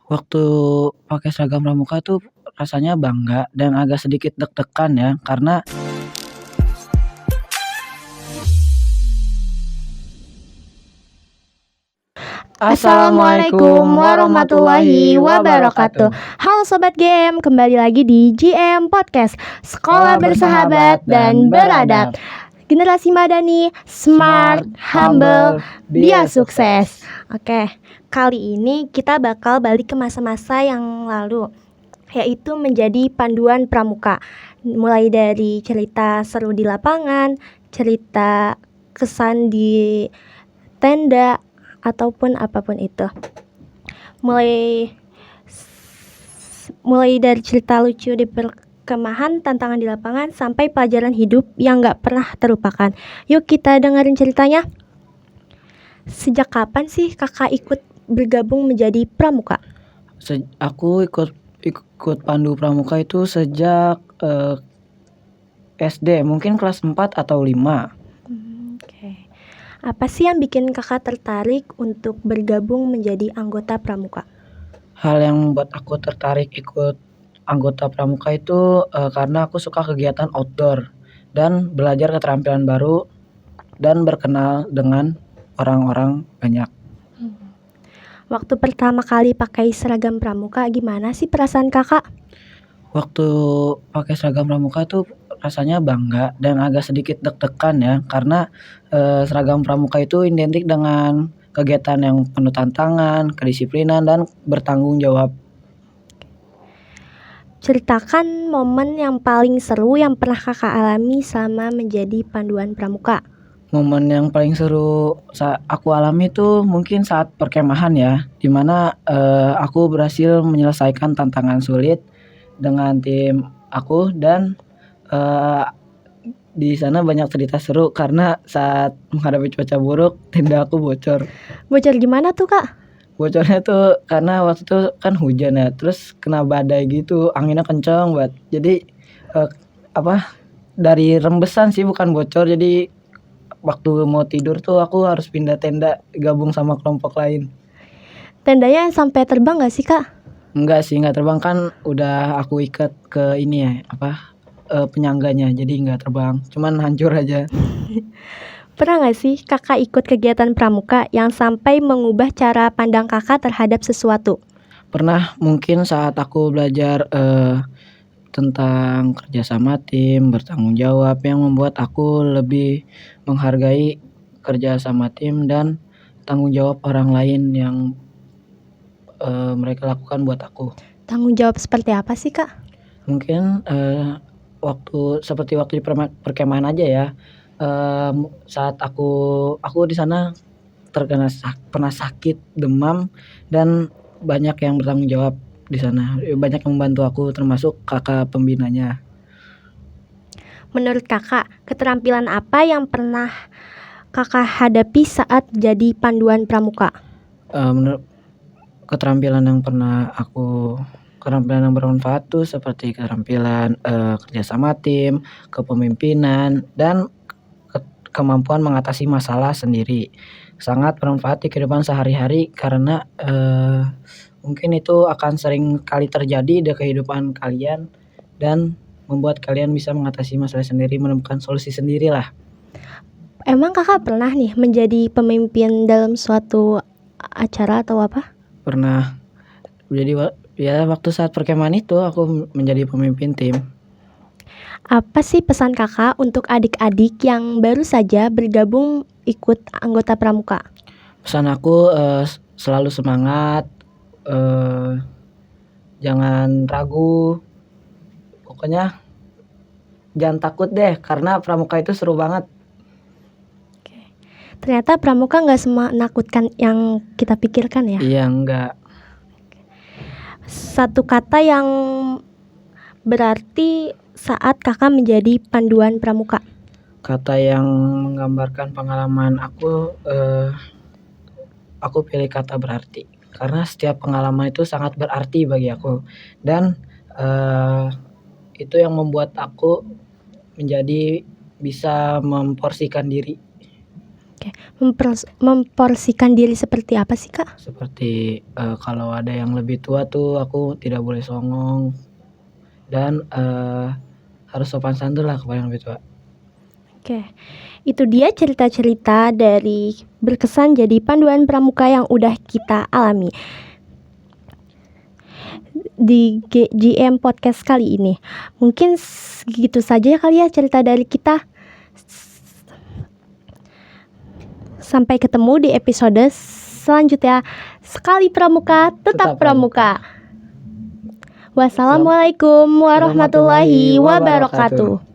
Waktu pakai seragam pramuka tuh rasanya bangga dan agak sedikit deg-degan ya, karena Assalamualaikum warahmatullahi wabarakatuh. Halo Sobat Game, kembali lagi di GM Podcast Sekolah bersahabat dan beradab. Generasi Madani, smart, humble, biar sukses. Oke, kali ini kita bakal balik ke masa-masa yang lalu, yaitu menjadi panduan pramuka. Mulai dari cerita seru di lapangan, cerita kesan di tenda, ataupun apapun itu. Mulai dari cerita lucu di perkemahan, tantangan di lapangan, sampai pelajaran hidup yang gak pernah terlupakan. Yuk kita dengerin ceritanya. Sejak kapan sih kakak ikut bergabung menjadi pramuka? aku ikut pandu pramuka itu sejak SD, mungkin kelas 4 atau 5. Oke. Apa sih yang bikin kakak tertarik untuk bergabung menjadi anggota pramuka? Hal yang membuat aku tertarik ikut anggota pramuka itu karena aku suka kegiatan outdoor dan belajar keterampilan baru dan berkenal dengan orang-orang banyak. Waktu pertama kali pakai seragam pramuka, gimana sih perasaan kakak? Waktu pakai seragam pramuka tuh rasanya bangga dan agak sedikit deg-degan ya, karena seragam pramuka itu identik dengan kegiatan yang penuh tantangan, kedisiplinan, dan bertanggung jawab. Ceritakan momen yang paling seru yang pernah kakak alami selama menjadi panduan pramuka. Momen yang paling seru aku alami tuh mungkin saat perkemahan ya, dimana aku berhasil menyelesaikan tantangan sulit dengan tim aku, dan di sana banyak cerita seru karena saat menghadapi cuaca buruk tenda aku bocor. Bocor gimana tuh kak? Bocornya tuh karena waktu itu kan hujan ya, terus kena badai gitu, anginnya kenceng banget. Jadi dari rembesan sih, bukan bocor. Jadi waktu mau tidur tuh aku harus pindah tenda, gabung sama kelompok lain. Tendanya sampai terbang gak sih kak? Enggak sih, enggak terbang, kan udah aku ikat ke ini ya, penyangganya, jadi enggak terbang, cuman hancur aja. Pernah gak sih kakak ikut kegiatan pramuka yang sampai mengubah cara pandang kakak terhadap sesuatu? Pernah, mungkin saat aku belajar tentang kerja sama tim, bertanggung jawab, yang membuat aku lebih menghargai kerja sama tim dan tanggung jawab orang lain yang mereka lakukan buat aku. Tanggung jawab seperti apa sih kak? Mungkin seperti waktu di perkemahan aja ya. Saat aku di sana pernah sakit, demam, dan banyak yang bertanggung jawab di sana. Banyak yang membantu aku, termasuk kakak pembinanya. Menurut kakak, keterampilan apa yang pernah kakak hadapi saat jadi panduan pramuka? Menurut keterampilan yang bermanfaat tuh seperti keterampilan kerja sama tim, kepemimpinan, dan kemampuan mengatasi masalah sendiri. Sangat bermanfaat di kehidupan sehari-hari karena mungkin itu akan sering kali terjadi di kehidupan kalian dan membuat kalian bisa mengatasi masalah sendiri, menemukan solusi sendiri lah. Emang kakak pernah nih menjadi pemimpin dalam suatu acara atau apa? Pernah. Jadi waktu saat perkemahan itu aku menjadi pemimpin tim. Apa sih pesan kakak untuk adik-adik yang baru saja bergabung ikut anggota pramuka? Pesan aku selalu semangat, jangan ragu, pokoknya jangan takut deh, karena pramuka itu seru banget. Ternyata pramuka gak menakutkan yang kita pikirkan ya? Iya, enggak. Satu kata yang berarti saat kakak menjadi panduan pramuka. Kata yang menggambarkan pengalaman aku pilih kata berarti, karena setiap pengalaman itu sangat berarti bagi aku, dan itu yang membuat aku menjadi bisa memporsikan diri. Oke, memporsikan diri seperti apa sih, Kak? Seperti kalau ada yang lebih tua tuh aku tidak boleh songong dan harus sopan santun lah kepada yang lebih tua. Oke, itu dia cerita-cerita dari Berkesan Jadi Panduan Pramuka yang udah kita alami di GM Podcast kali ini. Mungkin segitu saja kali ya cerita dari kita. Sampai ketemu di episode selanjutnya. Sekali pramuka, tetap pramuka. Wassalamualaikum warahmatullahi wabarakatuh.